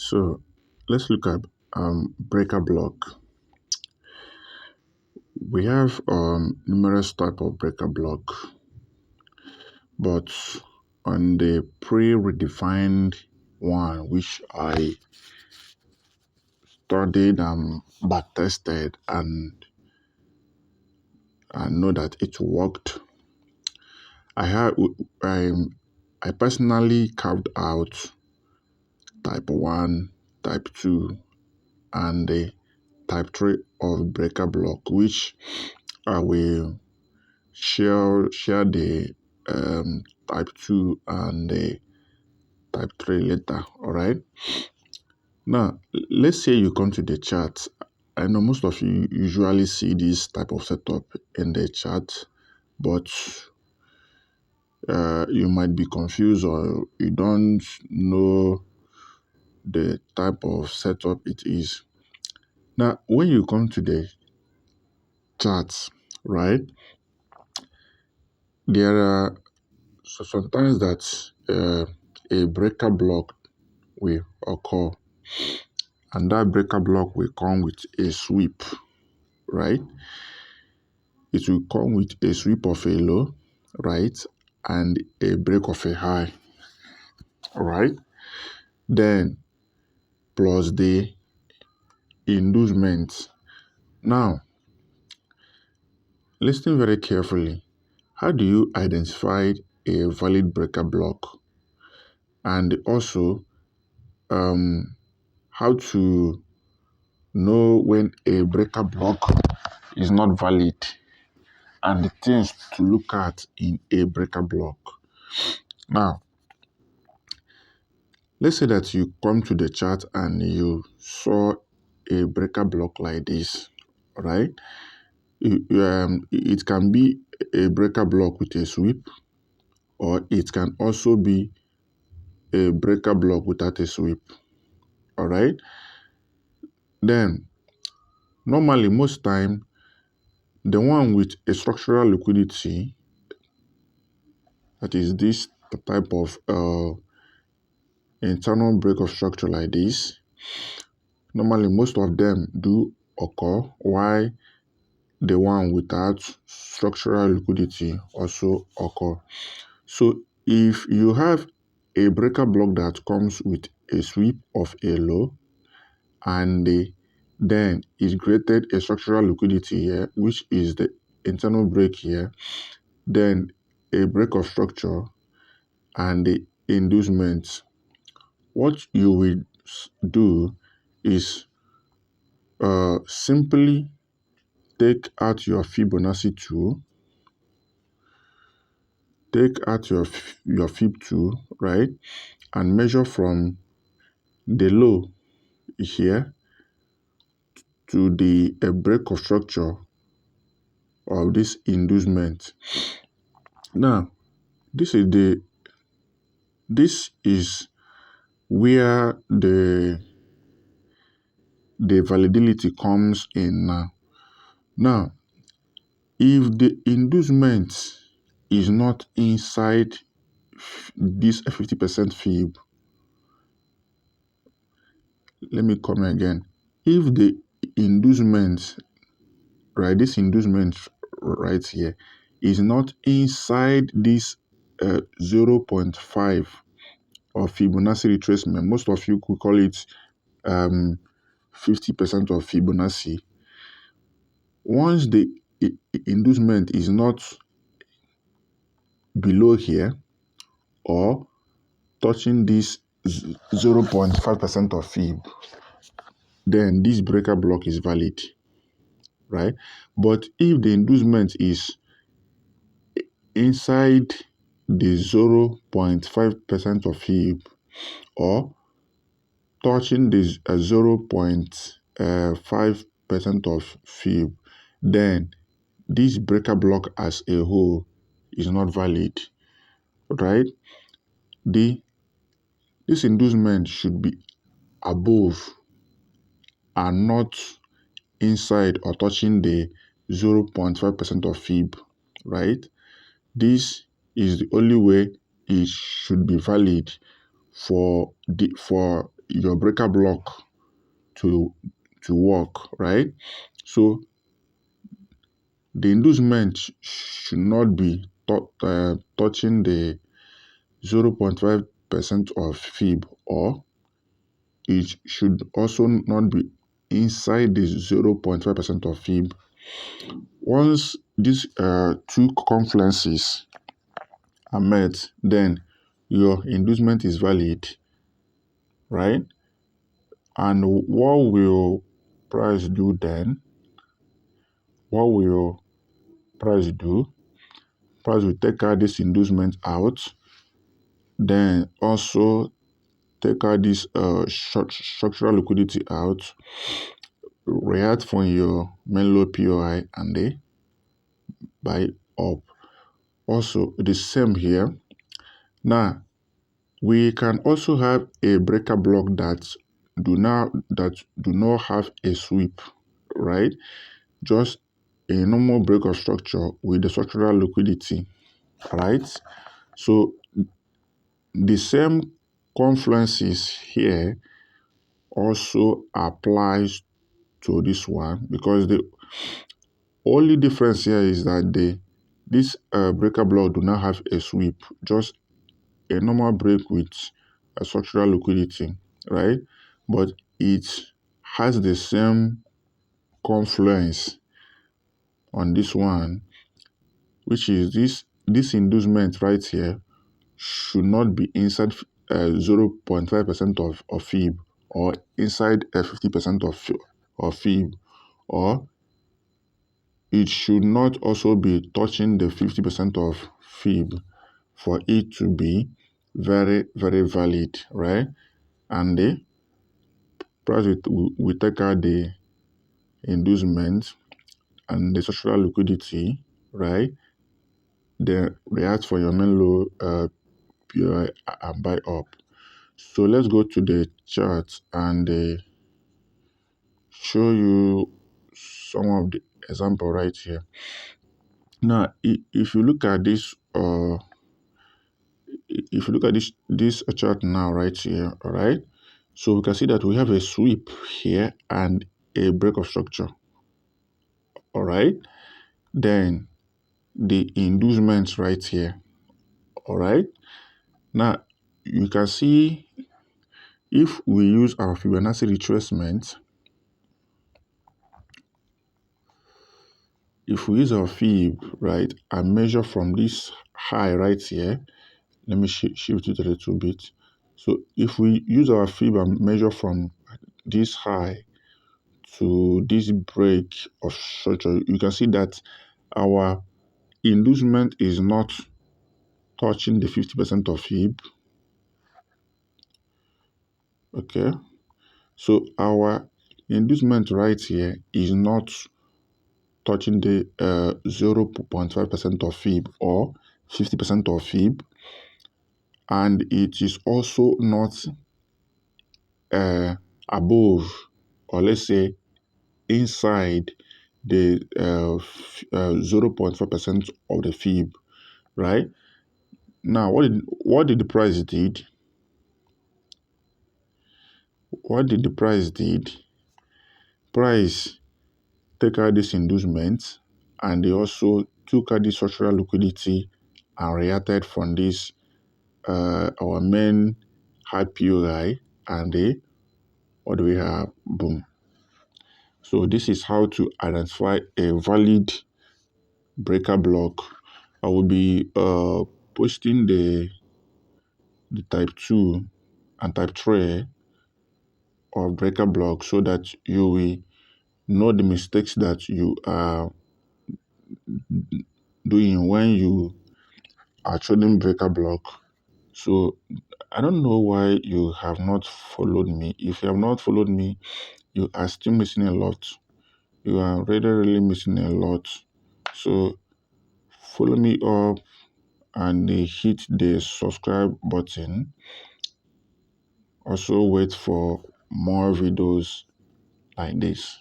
So let's look at breaker block. We have numerous type of breaker block, but on the pre-redefined one, which I studied and back tested and I know that it worked. I I personally carved out type 1, type 2, and the type 3 of breaker block, which I will share the type 2 and the type 3 later. All right. Now, let's say you come to the chart. I know most of you usually see this type of setup in the chart, but you might be confused or you don't know the type of setup it is. Now, when you come to the charts, right, there are sometimes that a breaker block will occur, and that breaker block will come with a sweep, right? It will come with a sweep of a low, right, and a break of a high, right? Then plus the inducement. Now, listen very carefully. How do you identify a valid breaker block? And also, how to know when a breaker block is not valid and the things to look at in a breaker block. Now, let's say that you come to the chart and you saw a breaker block like this, right? It can be a breaker block with a sweep, or it can also be a breaker block without a sweep, all right? Then, normally, most time, the one with a structural liquidity, that is this type of internal break of structure like this, normally most of them do occur, while the one without structural liquidity also occur. So if you have a breaker block that comes with a sweep of a low and then it created a structural liquidity here, which is the internal break here, then a break of structure and the inducement, what you will do is simply take out your Fibonacci tool, your Fib tool, right, and measure from the low here to the break of structure of this inducement. Now, this is where the validity comes in now. Now, if the inducement is not inside this 50% fib, let me come again. If the inducement, right, this inducement right here is not inside this 0.5 of Fibonacci retracement, most of you could call it 50% of Fibonacci. Once the inducement is not below here or touching this 0.5% of Fib, then this breaker block is valid, right? But if the inducement is inside the 0.5% of Fib or touching the 0.5% of Fib, then this breaker block as a whole is not valid, right? This inducement should be above and not inside or touching the 0.5% of Fib, right? This is the only way it should be valid for your breaker block to work, right? So the inducement should not be touching the 0.5% of fib, or it should also not be inside the 0.5% of fib. Once these two confluences are met, then your inducement is valid, right? And what will price do then? What will price do? Price will take out this inducement out, then also take out this structural liquidity out, react from your main low POI, and they buy up. Also, the same here. Now, we can also have a breaker block that do not have a sweep, right? Just a normal break of structure with the structural liquidity, right? So the same confluences here also applies to this one, because the only difference here is that this breaker block do not have a sweep, just a normal break with a structural liquidity, right? But it has the same confluence on this one, which is this inducement right here should not be inside 0.5% of fib, or inside 50% of fib, or it should not also be touching the 50% of fib for it to be very, very valid, right? And the price we take out the inducement and the structural liquidity, right? Then react for your main low POI and buy up. So let's go to the chart and show you some of the example right here. Now, if you look at this, this chart now right here, all right. So we can see that we have a sweep here and a break of structure, all right. Then the inducements right here, all right. Now you can see if we use our Fibonacci retracement, if we use our fib, right, and measure from this high right here, let me shift it a little bit. So if we use our fib and measure from this high to this break of structure, you can see that our inducement is not touching the 50% of fib. Okay, so our inducement right here is not touching the 0.5% of fib or 50% of fib, and it is also not above, or let's say inside the 0.5% of the fib, right? Now, what did the price did? What did the price did? Price take out this inducement, and they also took out the structural liquidity and reacted from this our main high POI, and what do we have? Boom. So this is how to identify a valid breaker block. I will be posting the type 2 and type 3 of breaker block, so that you will know the mistakes that you are doing when you are trading breaker block. So I don't know why you have not followed me. If you have not followed me, you are still missing a lot. You are really missing a lot. So follow me up and hit the subscribe button. Also wait for more videos like this.